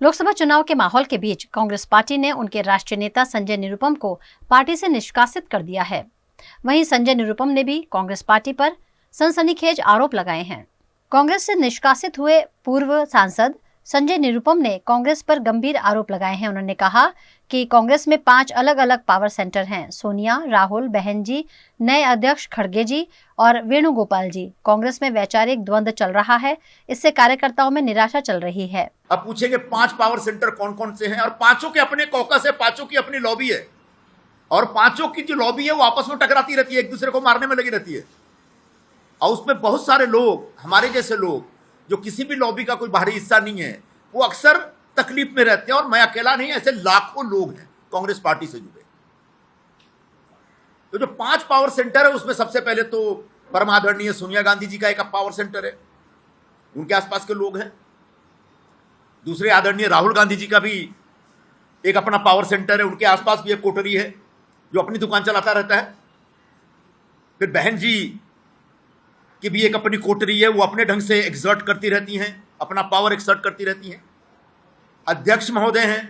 लोकसभा चुनाव के माहौल के बीच कांग्रेस पार्टी ने उनके राष्ट्रीय नेता संजय निरुपम को पार्टी से निष्कासित कर दिया है। वहीं संजय निरुपम ने भी कांग्रेस पार्टी पर सनसनीखेज आरोप लगाए हैं। कांग्रेस से निष्कासित हुए पूर्व सांसद संजय निरुपम ने कांग्रेस पर गंभीर आरोप लगाए हैं। उन्होंने कहा कि कांग्रेस में 5 अलग अलग पावर सेंटर हैं। सोनिया, राहुल, बहन जी, नए अध्यक्ष खड़गे जी और वेणुगोपाल जी। कांग्रेस में वैचारिक द्वंद्व चल रहा है, इससे कार्यकर्ताओं में निराशा चल रही है। अब पूछेंगे 5 पावर सेंटर कौन कौन से हैं, और पांचों के अपने कॉकस है, पांचों की अपनी लॉबी है, और पांचों की जो लॉबी है वो आपस में टकराती रहती है, एक दूसरे को मारने में लगी रहती है। और उसमें बहुत सारे लोग, हमारे जैसे लोग जो किसी भी लॉबी का कोई बाहरी हिस्सा नहीं है, वो अक्सर तकलीफ में रहते हैं। और मैं अकेला नहीं, ऐसे लाखों लोग हैं कांग्रेस पार्टी से जुड़े। तो जो 5 पावर सेंटर है उसमें सबसे पहले तो परमादरणीय सोनिया गांधी जी का एक पावर सेंटर है, उनके आसपास के लोग हैं। दूसरे आदरणीय राहुल गांधी जी का भी एक अपना पावर सेंटर है, उनके आसपास भी एक कोठरी है जो अपनी दुकान चलाता रहता है। फिर बहन जी की भी एक अपनी कोठरी है, वो अपने ढंग से एक्सर्ट करती रहती हैं, अपना पावर एक्सर्ट करती रहती हैं। अध्यक्ष महोदय हैं,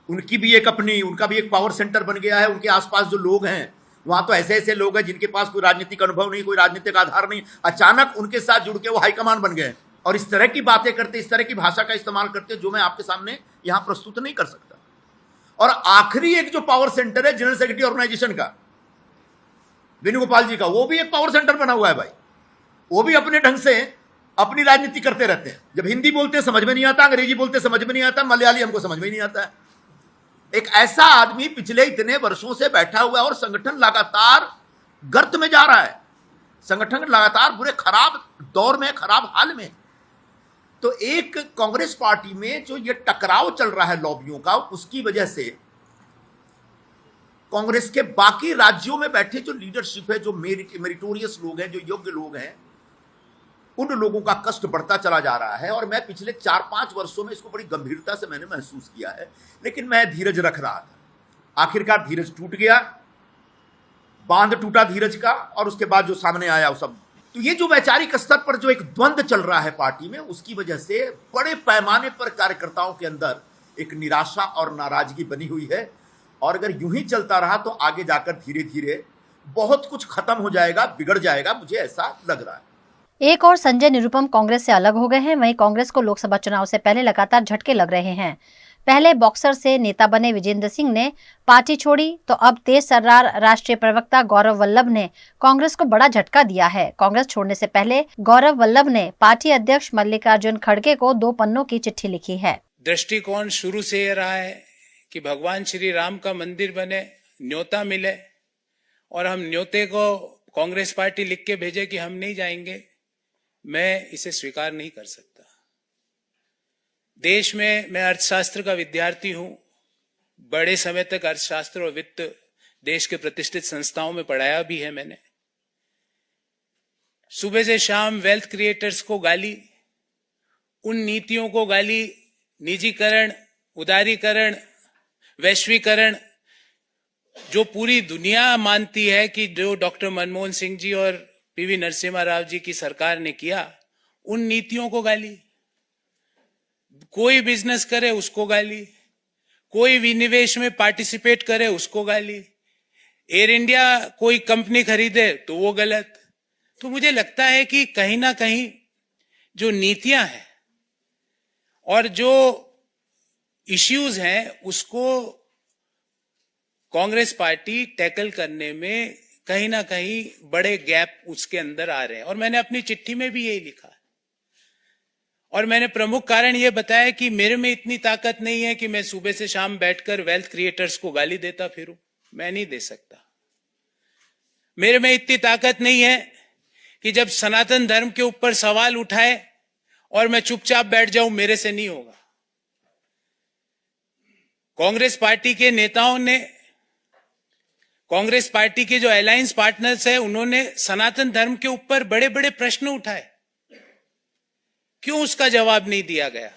उनका भी एक पावर सेंटर बन गया है। उनके आसपास जो लोग हैं वहां तो ऐसे ऐसे लोग हैं जिनके पास कोई राजनीतिक अनुभव नहीं, कोई राजनीतिक आधार नहीं, अचानक उनके साथ जुड़ के वो हाईकमान बन गए और इस तरह की बातें करते, इस तरह की भाषा का इस्तेमाल करते जो मैं आपके सामने यहां प्रस्तुत नहीं कर सकता। और आखिरी एक जो पावर सेंटर है जनरल सेक्रेटरी ऑर्गेनाइजेशन का, वेणुगोपाल जी का, वो भी एक पावर सेंटर बना हुआ है भाई। वो भी अपने ढंग से अपनी राजनीति करते रहते हैं। जब हिंदी बोलते समझ में नहीं आता, अंग्रेजी बोलते समझ में नहीं आता, मलयाली हमको समझ में नहीं आता है। एक ऐसा आदमी पिछले इतने वर्षों से बैठा हुआ है और संगठन लगातार गर्त में जा रहा है, संगठन लगातार बुरे खराब दौर में, खराब हाल में। तो एक कांग्रेस पार्टी में जो ये टकराव चल रहा है लॉबियों का, उसकी वजह से कांग्रेस के बाकी राज्यों में बैठे जो लीडरशिप है, जो मेरिटोरियस लोग हैं, जो योग्य लोग हैं, उन लोगों का कष्ट बढ़ता चला जा रहा है। और मैं पिछले 4-5 वर्षों में इसको बड़ी गंभीरता से मैंने महसूस किया है, लेकिन मैं धीरज रख रहा था। आखिरकार धीरज टूट गया, बांध टूटा धीरज का, और उसके बाद जो सामने आया वो सब। तो ये जो वैचारिक स्तर पर जो एक द्वंद्व चल रहा है पार्टी में, उसकी वजह से बड़े पैमाने पर कार्यकर्ताओं के अंदर एक निराशा और नाराजगी बनी हुई है। और अगर यूं ही चलता रहा तो आगे जाकर धीरे धीरे बहुत कुछ खत्म हो जाएगा, बिगड़ जाएगा, मुझे ऐसा लग रहा है। एक और संजय निरुपम कांग्रेस से अलग हो गए हैं। वहीं कांग्रेस को लोकसभा चुनाव से पहले लगातार झटके लग रहे हैं। पहले बॉक्सर से नेता बने विजेंद्र सिंह ने पार्टी छोड़ी, तो अब तेज सर्रार राष्ट्रीय प्रवक्ता गौरव वल्लभ ने कांग्रेस को बड़ा झटका दिया है। कांग्रेस छोड़ने से पहले गौरव वल्लभ ने पार्टी अध्यक्ष मल्लिकार्जुन खड़गे को 2 पन्नों की चिट्ठी लिखी है। दृष्टिकोण शुरू से ये रहा है कि भगवान श्री राम का मंदिर बने, न्योता मिले, और हम न्योते को कांग्रेस पार्टी लिख के भेजे कि हम नहीं जाएंगे। मैं इसे स्वीकार नहीं कर सकता। देश में मैं अर्थशास्त्र का विद्यार्थी हूं, बड़े समय तक अर्थशास्त्र और वित्त देश के प्रतिष्ठित संस्थाओं में पढ़ाया भी है मैंने। सुबह से शाम वेल्थ क्रिएटर्स को गाली, उन नीतियों को गाली, निजीकरण, उदारीकरण, वैश्वीकरण, जो पूरी दुनिया मानती है कि जो डॉक्टर मनमोहन सिंह जी और पीवी नरसिम्हा राव जी की सरकार ने किया, उन नीतियों को गाली। कोई बिजनेस करे उसको गाली, कोई विनिवेश में पार्टिसिपेट करे उसको गाली, एयर इंडिया कोई कंपनी खरीदे तो वो गलत। तो मुझे लगता है कि कहीं ना कहीं जो नीतियां हैं और जो इश्यूज हैं उसको कांग्रेस पार्टी टैकल करने में कहीं ना कहीं बड़े गैप उसके अंदर आ रहे हैं। और मैंने अपनी चिट्ठी में भी यही लिखा है। और मैंने प्रमुख कारण यह बताया कि मेरे में इतनी ताकत नहीं है कि मैं सुबह से शाम बैठकर वेल्थ क्रिएटर्स को गाली देता फिरूं। मैं नहीं दे सकता। मेरे में इतनी ताकत नहीं है कि जब सनातन धर्म के ऊपर सवाल उठाए और मैं चुपचाप बैठ जाऊं, मेरे से नहीं होगा। कांग्रेस पार्टी के नेताओं ने, कांग्रेस पार्टी के जो अलायंस पार्टनर्स हैं, उन्होंने सनातन धर्म के ऊपर बड़े बड़े प्रश्न उठाए। क्यों उसका जवाब नहीं दिया गया?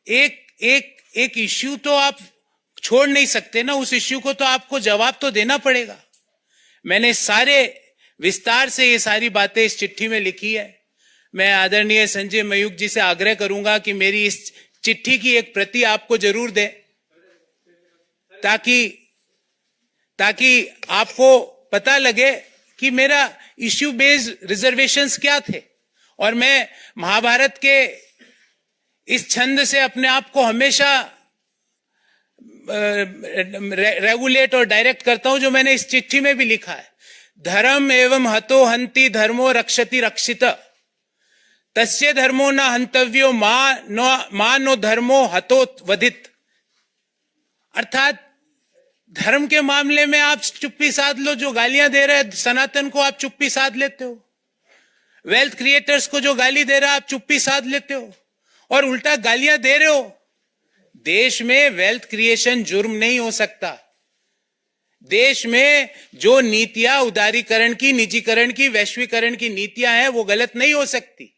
एक इश्यू तो आप छोड़ नहीं सकते ना, उस इश्यू को तो आपको जवाब तो देना पड़ेगा। मैंने सारे विस्तार से ये सारी बातें इस चिट्ठी में लिखी है। मैं आदरणीय संजय मयूख जी से आग्रह करूंगा कि मेरी इस चिट्ठी की एक प्रति आपको जरूर दें, ताकि आपको पता लगे कि मेरा इश्यू बेस्ड रिजर्वेशंस क्या थे। और मैं महाभारत के इस छंद से अपने आप को हमेशा रेगुलेट और डायरेक्ट करता हूं, जो मैंने इस चिट्ठी में भी लिखा है। धर्म एवं हतो हंति धर्मो रक्षति रक्षित, तस्य धर्मो न हंतव्यो मा नो धर्मो हतो वधित। अर्थात धर्म के मामले में आप चुप्पी साध लो, जो गालियां दे रहे हैं सनातन को आप चुप्पी साध लेते हो, वेल्थ क्रिएटर्स को जो गाली दे रहा है आप चुप्पी साध लेते हो, और उल्टा गालियां दे रहे हो। देश में वेल्थ क्रिएशन जुर्म नहीं हो सकता। देश में जो नीतियां उदारीकरण की, निजीकरण की, वैश्वीकरण की नीतियां हैं वो गलत नहीं हो सकती।